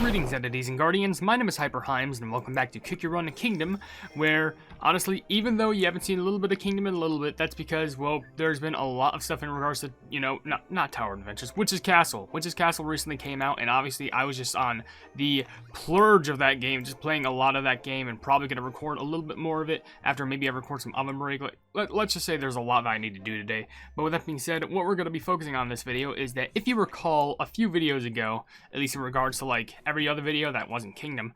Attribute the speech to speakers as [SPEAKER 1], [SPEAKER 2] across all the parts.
[SPEAKER 1] Greetings, entities and guardians. My name is HyperHimes, and welcome back to Cookie Run Kingdom, where, honestly, even though you haven't seen a little bit of Kingdom in a little bit, that's because, well, there's been a lot of stuff in regards to, you know, not Tower Adventures, Witch's Castle. Witch's Castle recently came out, and obviously I was just on the plurge of that game, just playing a lot of that game, and probably going to record a little bit more of it after maybe I record some OvenBreak. Let's just say there's a lot that I need to do today. But with that being said, what we're going to be focusing on in this video is that if you recall a few videos ago, at least in regards to like every other video that wasn't Kingdom,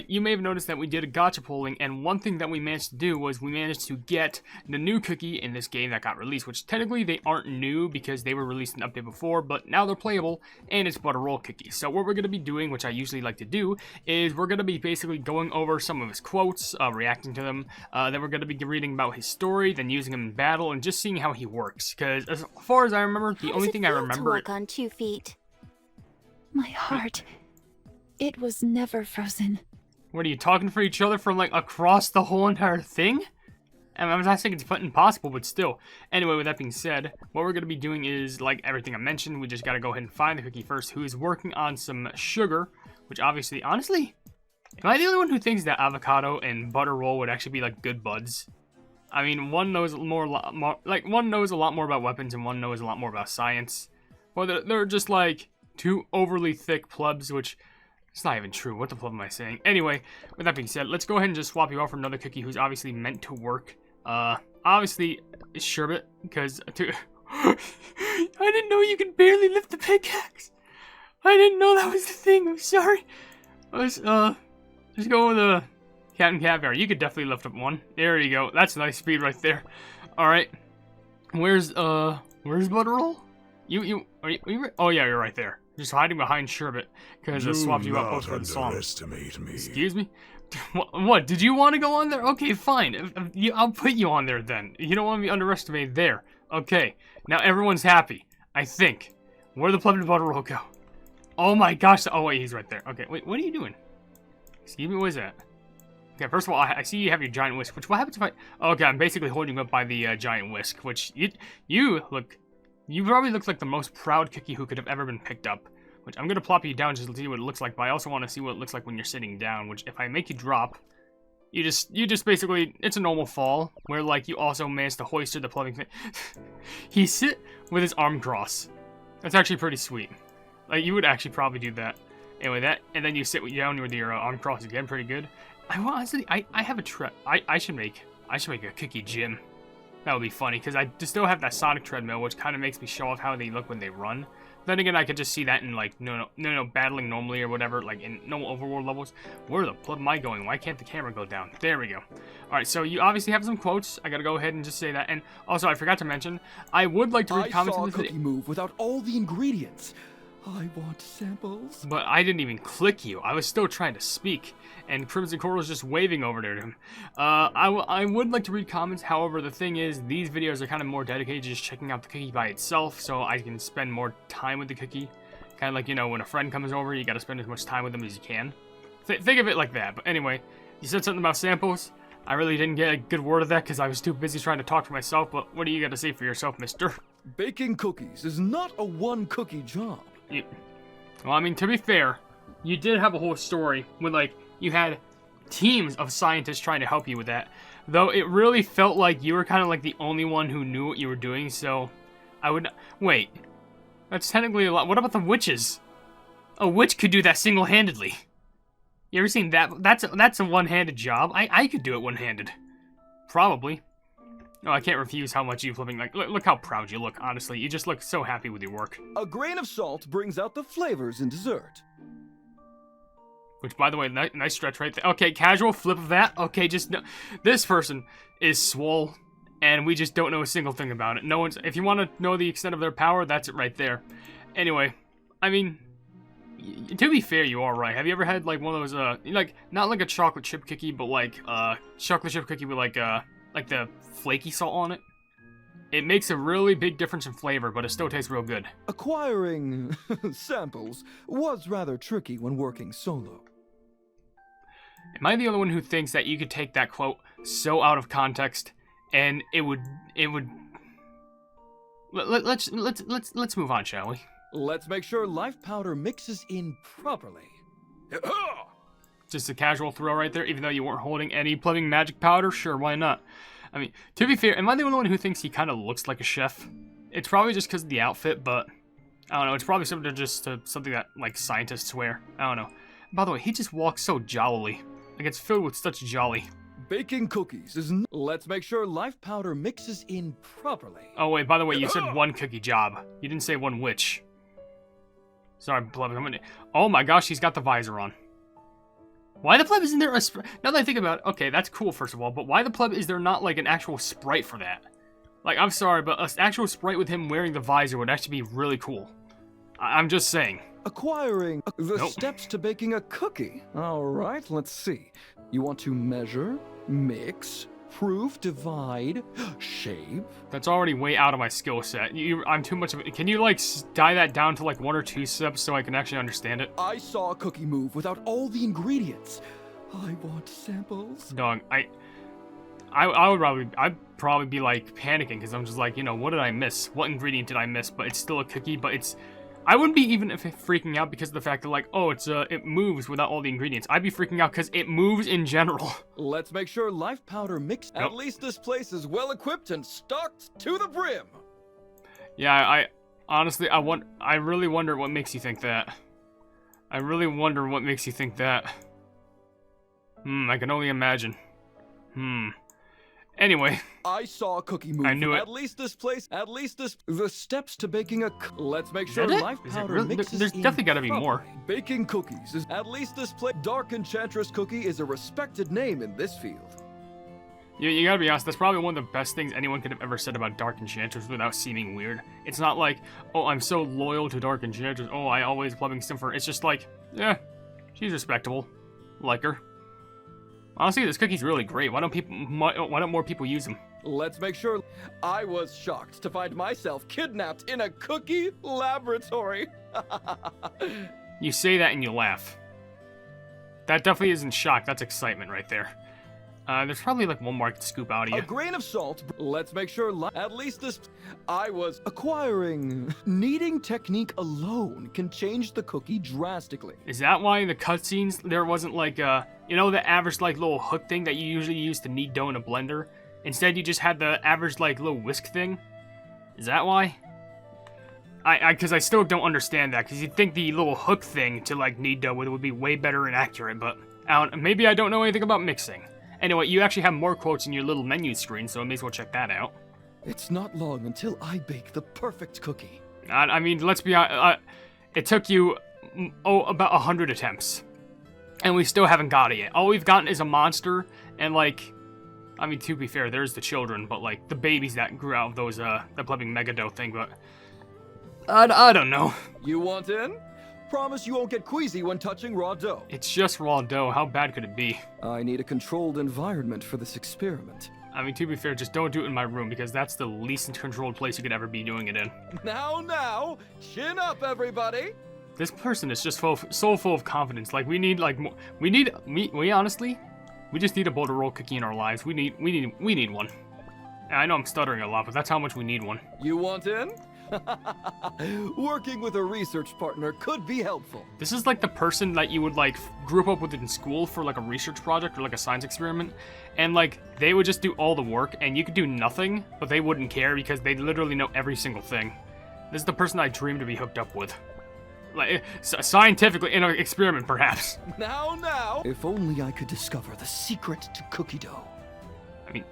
[SPEAKER 1] you may have noticed that we did a gacha polling, and one thing that we managed to do was we managed to get the new cookie in this game that got released, which technically they aren't new because they were released an update before, but now they're playable, and it's butter roll cookie. So what we're going to be doing, which I usually like to do, is we're going to be basically going over some of his quotes, reacting to them, then we're going to be reading about his story, then using him in battle, and just seeing how he works, because as far as I remember, the only thing I remember...
[SPEAKER 2] to walk on 2 feet?
[SPEAKER 3] My heart, it was never frozen.
[SPEAKER 1] What, are you talking for each other from, like, across the whole entire thing? I mean, I'm not saying it's impossible, but still. Anyway, with that being said, what we're going to be doing is, like everything I mentioned, we just got to go ahead and find the cookie first, who is working on some sugar, which obviously, honestly, am I the only one who thinks that avocado and butter roll would actually be, like, good buds? I mean, one knows a lot more about weapons, and one knows a lot more about science. Well, they're just, like, two overly thick plebs, which... it's not even true. What the fuck am I saying? Anyway, with that being said, let's go ahead and just swap you off for another cookie who's obviously meant to work. Obviously, it's Sherbet, because... I didn't know you could barely lift the pickaxe. I didn't know that was the thing. I'm sorry. Let's go with a cat and caviar. You could definitely lift up one. There you go. That's nice speed right there. Alright. Where's Butterroll? Oh yeah, you're right there. Just hiding behind Sherbet, because I swapped you up both for the song. Excuse me? What? Did you want to go on there? Okay, fine. I'll put you on there then. You don't want to be underestimated there. Okay. Now everyone's happy. I think. Where'd the pleb and Butterroll go? Oh my gosh. Oh wait, he's right there. Okay, wait, what are you doing? Excuse me, what is that? Okay, first of all, I see you have your giant whisk, which what happens if I... okay, I'm basically holding you up by the giant whisk, which you look... you probably look like the most proud cookie who could have ever been picked up. Which I'm going to plop you down just to see what it looks like, but I also want to see what it looks like when you're sitting down, which if I make you drop, you just basically, it's a normal fall, where like you also manage to hoist the plumbing thing. He sit with his arm cross. That's actually pretty sweet. Like, you would actually probably do that. Anyway, that, and then you sit down with your arm cross again, pretty good. Honestly, I have a I should make a cookie gym. That would be funny, because I still have that Sonic treadmill, which kind of makes me show off how they look when they run. Then again, I could just see that in, like, no, battling normally or whatever, like, in normal overworld levels. Where the flip am I going? Why can't the camera go down? There we go. Alright, so you obviously have some quotes. I gotta go ahead and just say that. And also, I forgot to mention, I would like to read comments in this video.
[SPEAKER 4] I saw a cookie move without all the ingredients. I want samples.
[SPEAKER 1] But I didn't even click you. I was still trying to speak. And Crimson Coral is just waving over there to him. I would like to read comments. However, the thing is, these videos are kind of more dedicated to just checking out the cookie by itself, so I can spend more time with the cookie. Kind of like, you know, when a friend comes over, you gotta spend as much time with them as you can. Think of it like that. But anyway, you said something about samples. I really didn't get a good word of that because I was too busy trying to talk for myself, but what do you got to say for yourself, mister?
[SPEAKER 4] Baking cookies is not a one-cookie job.
[SPEAKER 1] Well, I mean, to be fair, you did have a whole story with, like, you had teams of scientists trying to help you with that. Though it really felt like you were kind of like the only one who knew what you were doing, so I would... wait. That's technically a lot. What about the witches? A witch could do that single-handedly. You ever seen that? That's a one-handed job. I could do it one-handed. Probably. No, I can't refuse how much you flipping. Like, look how proud you look, honestly. You just look so happy with your work.
[SPEAKER 4] A grain of salt brings out the flavors in dessert.
[SPEAKER 1] Which, by the way, nice stretch right there. Okay, casual flip of that. Okay, just no. This person is swole, and we just don't know a single thing about it. No one's. If you want to know the extent of their power, that's it right there. Anyway, I mean, to be fair, you are right. Have you ever had like one of those like not like a chocolate chip cookie, but like chocolate chip cookie with like the flaky salt on it? It makes a really big difference in flavor, but it still tastes real good.
[SPEAKER 4] Acquiring samples was rather tricky when working solo.
[SPEAKER 1] Am I the only one who thinks that you could take that quote so out of context and it would let's move on, shall we?
[SPEAKER 4] Let's make sure life powder mixes in properly.
[SPEAKER 1] Just a casual throw right there, even though you weren't holding any plumbing magic powder. Sure, why not? I mean, to be fair, am I the only one who thinks he kind of looks like a chef? It's probably just because of the outfit, but I don't know. It's probably something that like scientists wear. I don't know. By the way, he just walks so jollily. Like it's filled with such jolly.
[SPEAKER 4] Baking cookies is Let's make sure life powder mixes in properly.
[SPEAKER 1] Oh wait, by the way, you said one cookie job. You didn't say one witch. Sorry, pleb. Oh my gosh, he's got the visor on. Why the pleb isn't there a now that I think about it, okay, that's cool first of all, but why the pleb is there not like an actual sprite for that? Like, I'm sorry, but an actual sprite with him wearing the visor would actually be really cool. I'm just saying.
[SPEAKER 4] Acquiring the steps to baking a cookie. All right, let's see. You want to measure, mix, proof, divide, shape.
[SPEAKER 1] That's already way out of my skill set. I'm too much of it. Can you like die that down to like 1 or 2 steps so I can actually understand it?
[SPEAKER 4] I saw a cookie move without all the ingredients. I want samples.
[SPEAKER 1] Dog, I'd probably be like panicking because I'm just like, you know, what did I miss? What ingredient did I miss? But it's still a cookie, but I wouldn't be even freaking out because of the fact that like, oh, it moves without all the ingredients. I'd be freaking out because it moves in general.
[SPEAKER 4] Let's make sure life powder mix. At least this place is well equipped and stocked to the brim.
[SPEAKER 1] Yeah, I honestly, I really wonder what makes you think that. I really wonder what makes you think that. I can only imagine. Anyway.
[SPEAKER 4] I saw a cookie move.
[SPEAKER 1] I knew it.
[SPEAKER 4] The steps to baking a let's make sure life powder
[SPEAKER 1] really?
[SPEAKER 4] mixes
[SPEAKER 1] There's definitely gotta be more.
[SPEAKER 4] Baking cookies is at least this place. Dark Enchantress Cookie is a respected name in this field.
[SPEAKER 1] You gotta be honest, that's probably one of the best things anyone could have ever said about Dark Enchantress without seeming weird. It's not like, oh, I'm so loyal to Dark Enchantress, oh, I always plumbing Stimfer. It's just like, yeah, she's respectable. Like her. Honestly, this cookie's really great. Why don't more people use them?
[SPEAKER 4] Let's make sure. I was shocked to find myself kidnapped in a cookie laboratory.
[SPEAKER 1] You say that and you laugh. That definitely isn't shock. That's excitement right there. There's probably like one more I could scoop out of you.
[SPEAKER 4] A grain of salt. Let's make sure at least this. I was acquiring. Kneading technique alone can change the cookie drastically.
[SPEAKER 1] Is that why in the cutscenes there wasn't like you know, the average like little hook thing that you usually use to knead dough in a blender? Instead, you just had the average like little whisk thing. Is that why? Because I still don't understand that. Because you'd think the little hook thing to like knead dough with would be way better and accurate, but maybe I don't know anything about mixing. Anyway, you actually have more quotes in your little menu screen, so I may as well check that out.
[SPEAKER 4] It's not long until I bake the perfect cookie.
[SPEAKER 1] I mean, let's be honest, it took you, about 100 attempts. And we still haven't got it yet. All we've gotten is a monster, and like, I mean, to be fair, there's the children, but like, the babies that grew out of those, the plumbing mega dough thing, but I don't know.
[SPEAKER 4] You want in? Promise you won't get queasy when touching raw dough.
[SPEAKER 1] It's just raw dough. How bad could it be?
[SPEAKER 4] I need a controlled environment for this experiment.
[SPEAKER 1] I mean, to be fair, just don't do it in my room because that's the least controlled place you could ever be doing it in.
[SPEAKER 4] Now, chin up, everybody.
[SPEAKER 1] This person is just so full of confidence. Like we need like more. We honestly, we just need a boulder roll cookie in our lives. We need one. And I know I'm stuttering a lot, but that's how much we need one.
[SPEAKER 4] You want in? Working with a research partner could be helpful.
[SPEAKER 1] This is like the person that you would like group up with in school for like a research project or like a science experiment, and like they would just do all the work and you could do nothing, but they wouldn't care because they literally know every single thing. This is the person I dream to be hooked up with. Like, scientifically, in an experiment perhaps.
[SPEAKER 4] Now. If only I could discover the secret to cookie dough.
[SPEAKER 1] I mean,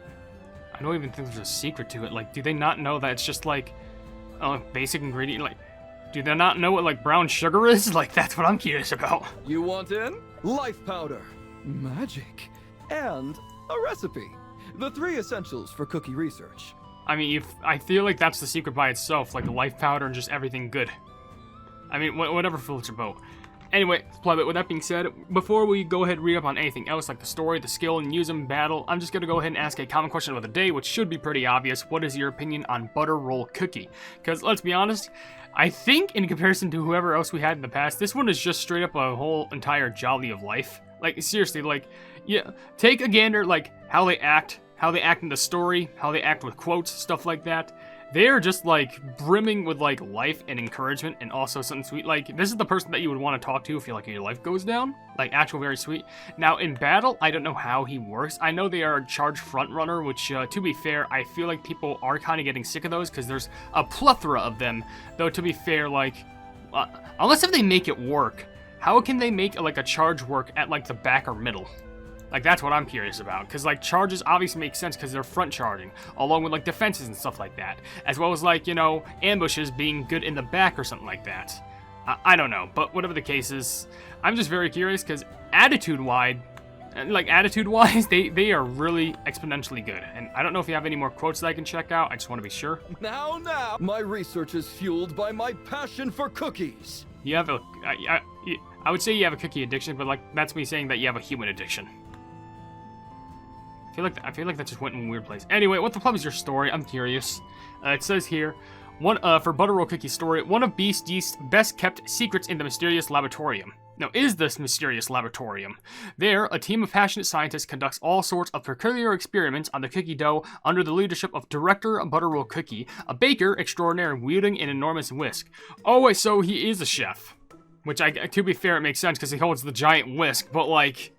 [SPEAKER 1] I don't even think there's a secret to it. Like, do they not know that it's just like basic ingredient? Like, do they not know what like brown sugar is? Like, that's what I'm curious about.
[SPEAKER 4] You want in? Life powder, magic, and a recipe. The 3 essentials for cookie research.
[SPEAKER 1] I mean, I feel like that's the secret by itself, like the life powder and just everything good. I mean, whatever floats your boat. Anyway, pleb, with that being said, before we go ahead and read up on anything else like the story, the skill, and use them in battle, I'm just going to go ahead and ask a common question of the day, which should be pretty obvious. What is your opinion on butter roll cookie? Because let's be honest, I think in comparison to whoever else we had in the past, this one is just straight up a whole entire jolly of life. Like, seriously, like, yeah, take a gander, like, how they act in the story, how they act with quotes, stuff like that. they're just like brimming with like life and encouragement and also something sweet. Like this is the person that you would want to talk to if you like your life goes down. Like actual very sweet. Now in battle, I don't know how he works. I know they are a charge front runner, which to be fair, I feel like people are kind of getting sick of those because there's a plethora of them. Though to be fair, like unless if they make it work, how can they make like a charge work at like the back or middle? Like, that's what I'm curious about, because, like, charges obviously make sense because they're front charging, along with, like, defenses and stuff like that, as well as, like, you know, ambushes being good in the back or something like that. I don't know, but whatever the case is, I'm just very curious, because attitude-wise, they are really exponentially good, and I don't know if you have any more quotes that I can check out, I just want to be sure.
[SPEAKER 4] Now, my research is fueled by my passion for cookies.
[SPEAKER 1] You have a, I would say you have a cookie addiction, but, like, that's me saying that you have a human addiction. I feel like that just went in a weird place. Anyway, what the fuck is your story? I'm curious. It says here, for Butterroll Cookie's story, one of Beast Yeast's best-kept secrets in the mysterious laboratorium. Now, is this mysterious laboratorium? There, a team of passionate scientists conducts all sorts of peculiar experiments on the cookie dough under the leadership of Director Butterroll Cookie, a baker extraordinaire wielding an enormous whisk. Oh, wait, so he is a chef. Which, to be fair, it makes sense because he holds the giant whisk, but, like,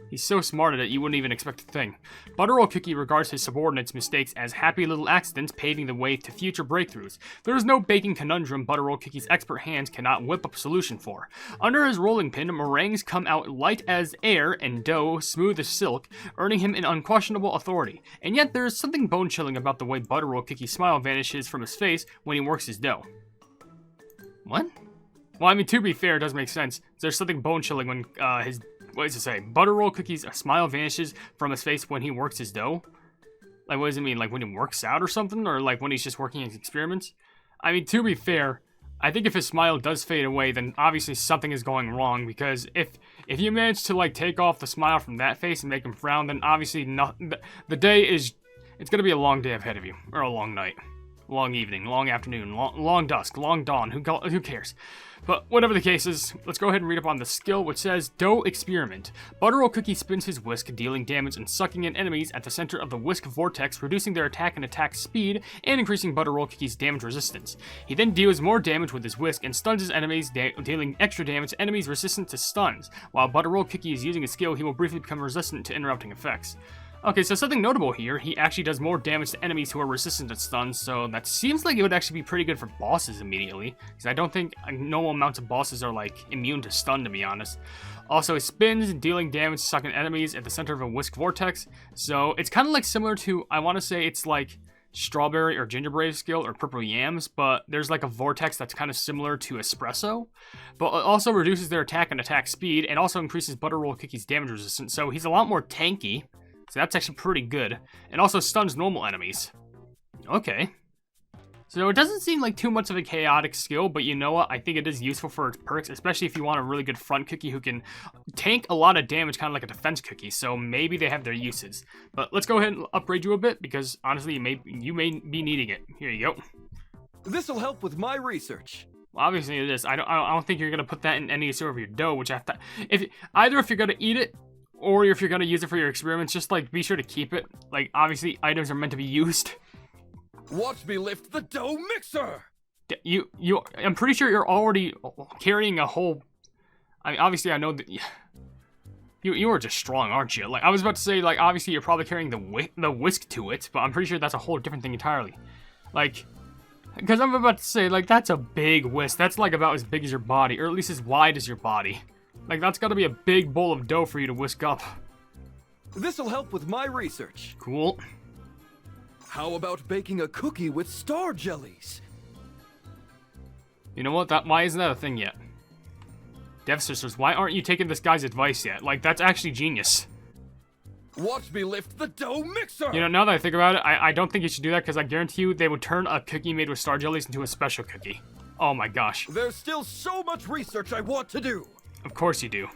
[SPEAKER 1] he's so smart at it, you wouldn't even expect a thing. Butterroll Cookie regards his subordinates' mistakes as happy little accidents paving the way to future breakthroughs. There is no baking conundrum Butterroll Cookie's expert hands cannot whip up a solution for. Under his rolling pin, meringues come out light as air and dough smooth as silk, earning him an unquestionable authority. And yet there is something bone-chilling about the way Butterroll Cookie's smile vanishes from his face when he works his dough. What? Well, I mean, to be fair, it does make sense. There's something bone-chilling when what does it say? Butterroll Cookie's smile vanishes from his face when he works his dough? Like, what does it mean? Like, when he works out or something? Or, like, when he's just working his experiments? I mean, to be fair, I think if his smile does fade away, then obviously something is going wrong. Because if you manage to, like, take off the smile from that face and make him frown, then obviously the day is... It's going to be a long day ahead of you. Or a long night. Long evening, long afternoon, long dusk, long dawn. Who cares? But whatever the case is, let's go ahead and read up on the skill, which says, Dough Experiment. Butterroll Cookie spins his whisk, dealing damage and sucking in enemies at the center of the whisk vortex, reducing their attack and attack speed, and increasing Butterroll Cookie's damage resistance. He then deals more damage with his whisk and stuns his enemies, dealing extra damage to enemies resistant to stuns. While Butterroll Cookie is using his skill, he will briefly become resistant to interrupting effects. Okay, so something notable here, he actually does more damage to enemies who are resistant to stuns, so that seems like it would actually be pretty good for bosses immediately, because I don't think normal amounts of bosses are, like, immune to stun, to be honest. Also, it spins, dealing damage to sucking enemies at the center of a whisk vortex, so it's kind of like similar to, I want to say it's like strawberry or gingerbread skill or purple yams, but there's like a vortex that's kind of similar to espresso, but it also reduces their attack and attack speed, and also increases Butterroll Cookie's damage resistance, so he's a lot more tanky. So that's actually pretty good. And also stuns normal enemies. Okay. So it doesn't seem like too much of a chaotic skill, but you know what? I think it is useful for its perks, especially if you want a really good front cookie who can tank a lot of damage, kind of like a defense cookie. So maybe they have their uses. But let's go ahead and upgrade you a bit, because honestly, you may be needing it. Here you go.
[SPEAKER 4] This'll help with my research.
[SPEAKER 1] Well, obviously it is. I don't think you're gonna put that in any sort of your dough, which I have to. If you're gonna eat it, or if you're going to use it for your experiments, just, like, be sure to keep it. Like, obviously, items are meant to be used.
[SPEAKER 4] Watch me lift the dough mixer!
[SPEAKER 1] I'm pretty sure you're already carrying a whole... I mean, obviously, I know that... You are just strong, aren't you? Like, I was about to say, like, obviously, you're probably carrying the whisk to it, but I'm pretty sure that's a whole different thing entirely. Like... Because I'm about to say, like, that's a big whisk. That's, like, about as big as your body, or at least as wide as your body. Like, that's gotta be a big bowl of dough for you to whisk up.
[SPEAKER 4] This'll help with my research.
[SPEAKER 1] Cool.
[SPEAKER 4] How about baking a cookie with star jellies?
[SPEAKER 1] You know what? Why isn't that a thing yet? Devsisters, why aren't you taking this guy's advice yet? Like, that's actually genius.
[SPEAKER 4] Watch me lift the dough mixer!
[SPEAKER 1] You know, now that I think about it, I don't think you should do that, because I guarantee you they would turn a cookie made with star jellies into a special cookie. Oh my gosh.
[SPEAKER 4] There's still so much research I want to do.
[SPEAKER 1] Of course you do.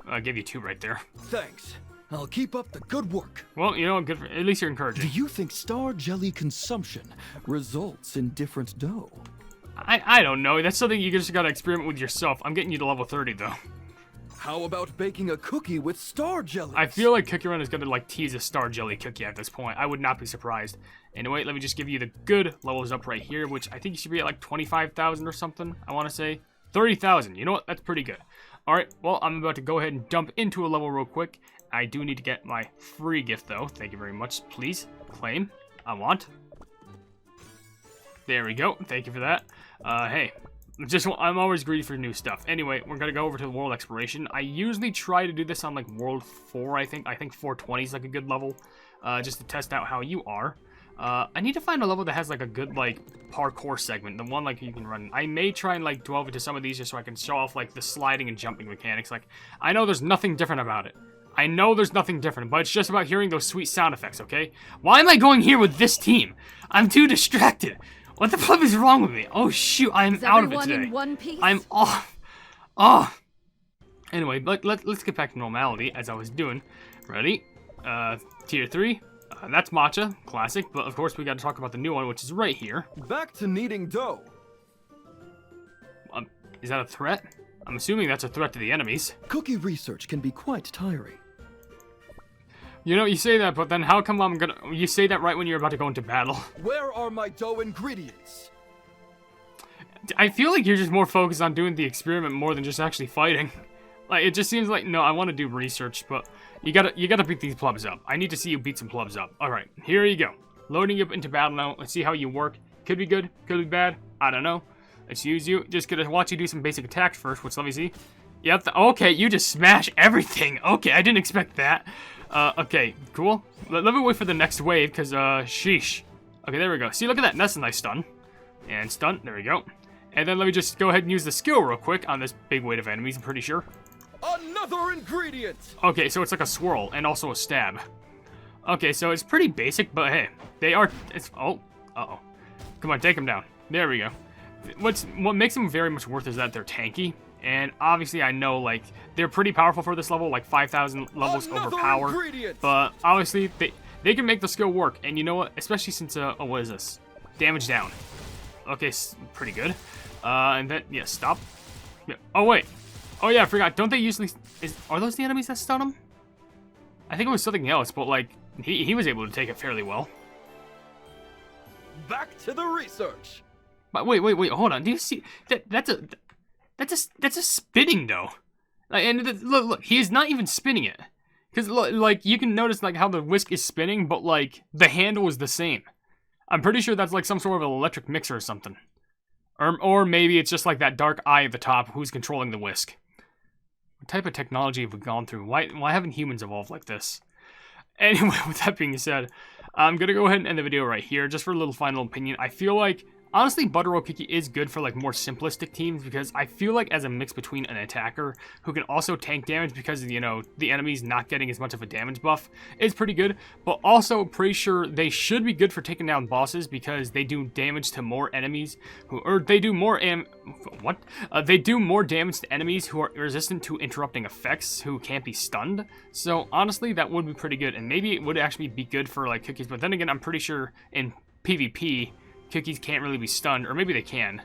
[SPEAKER 1] I gave you 2 right there.
[SPEAKER 4] Thanks. I'll keep up the good work.
[SPEAKER 1] Well, you know, at least you're encouraging.
[SPEAKER 4] Do you think star jelly consumption results in different dough?
[SPEAKER 1] I don't know. That's something you just gotta experiment with yourself. I'm getting you to level 30, though.
[SPEAKER 4] How about baking a cookie with star jelly?
[SPEAKER 1] I feel like Cookie Run is gonna like tease a star jelly cookie at this point. I would not be surprised. Anyway, let me just give you the good levels up right here, which I think you should be at like 25,000 or something. I want to say 30,000. You know what? That's pretty good. All right. Well, I'm about to go ahead and dump into a level real quick. I do need to get my free gift though. Thank you very much. Please claim. I want. There we go. Thank you for that. Hey. I'm always greedy for new stuff. Anyway, we're gonna go over to the world exploration. I usually try to do this on like world 4, I think. I think 420 is like a good level, just to test out how you are. I need to find a level that has like a good like parkour segment, the one like you can run. I may try and like delve into some of these just so I can show off like the sliding and jumping mechanics. Like, I know there's nothing different about it. I know there's nothing different, but it's just about hearing those sweet sound effects, okay? Why am I going here with this team? I'm too distracted. What the flip is wrong with me? Oh shoot, I'm out of it today.
[SPEAKER 3] In one piece?
[SPEAKER 1] I'm off. Oh. Anyway, let's get back to normality as I was doing. Ready? Tier 3. That's matcha, classic. But of course we got to talk about the new one, which is right here.
[SPEAKER 4] Back to kneading dough.
[SPEAKER 1] Is that a threat? I'm assuming that's a threat to the enemies.
[SPEAKER 4] Cookie research can be quite tiring.
[SPEAKER 1] You know, you say that, but then how come you say that right when you're about to go into battle?
[SPEAKER 4] Where are my dough ingredients?
[SPEAKER 1] I feel like you're just more focused on doing the experiment more than just actually fighting. Like, it just seems like, no, I want to do research, but you gotta beat these plebs up. I need to see you beat some plebs up. Alright, here you go. Loading you up into battle now. Let's see how you work. Could be good, could be bad. I don't know. Let's use you. Just gonna watch you do some basic attacks first, which let me see. Yep, okay, you just smash everything. Okay, I didn't expect that. Okay, cool. Let me wait for the next wave, because, sheesh. Okay, there we go. See, look at that. That's a nice stun. And stun. There we go. And then let me just go ahead and use the skill real quick on this big wave of enemies, I'm pretty sure.
[SPEAKER 4] Another ingredient!
[SPEAKER 1] Okay, so it's like a swirl and also a stab. Okay, so it's pretty basic, but hey, they are... oh, uh-oh. Come on, take them down. There we go. What makes them very much worth is that they're tanky. And obviously I know, like, they're pretty powerful for this level, like 5,000 levels overpower. But obviously, they can make the skill work. And you know what? Especially since, oh, what is this? Damage down. Okay, pretty good. And then, yeah, stop. Yeah. Oh, wait. Oh, yeah, I forgot. Don't they usually... Are those the enemies that stun them? I think it was something else, but, like, he was able to take it fairly well.
[SPEAKER 4] Back to the research!
[SPEAKER 1] But wait, hold on. Do you see... That's a spinning though. Like, and look, he is not even spinning it. Because, like, you can notice, like, how the whisk is spinning, but, like, the handle is the same. I'm pretty sure that's, like, some sort of electric mixer or something. Or maybe it's just, like, that dark eye at the top who's controlling the whisk. What type of technology have we gone through? Why haven't humans evolved like this? Anyway, with that being said, I'm gonna go ahead and end the video right here, just for a little final opinion. I feel like... honestly, Butter Roll Cookie is good for like more simplistic teams because I feel like as a mix between an attacker who can also tank damage because, you know, the enemy's not getting as much of a damage buff is pretty good, but also pretty sure they should be good for taking down bosses because they do damage to more enemies they do more damage to enemies who are resistant to interrupting effects who can't be stunned. So honestly, that would be pretty good, and maybe it would actually be good for like cookies, but then again, I'm pretty sure in PvP cookies can't really be stunned, or maybe they can.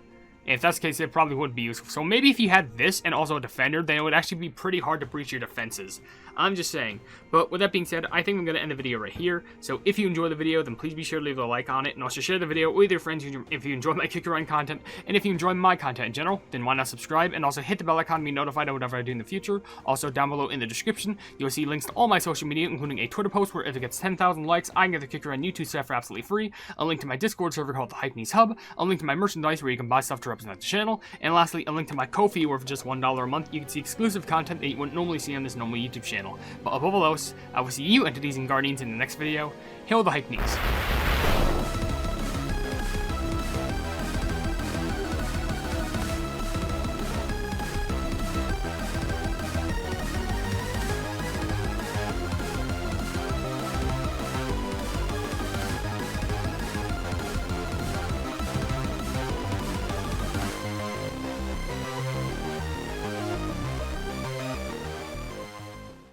[SPEAKER 1] If that's the case, it probably would be useful. So maybe if you had this and also a defender, then it would actually be pretty hard to breach your defenses. I'm just saying. But with that being said, I think I'm going to end the video right here. So if you enjoy the video, then please be sure to leave a like on it, and also share the video with your friends if you enjoy my Kick Your Run content. And if you enjoy my content in general, then why not subscribe, and also hit the bell icon to be notified of whatever I do in the future. Also, down below in the description, you'll see links to all my social media, including a Twitter post where if it gets 10,000 likes, I can get the Kick Your Run YouTube stuff for absolutely free, a link to my Discord server called the Hypenese Hub, a link to my merchandise where you can buy stuff to represent the channel, and lastly, a link to my Ko-fi where for just $1 a month, you can see exclusive content that you wouldn't normally see on this normal YouTube channel. But above all else, I will see you entities and guardians in the next video. Hail the Hypenese.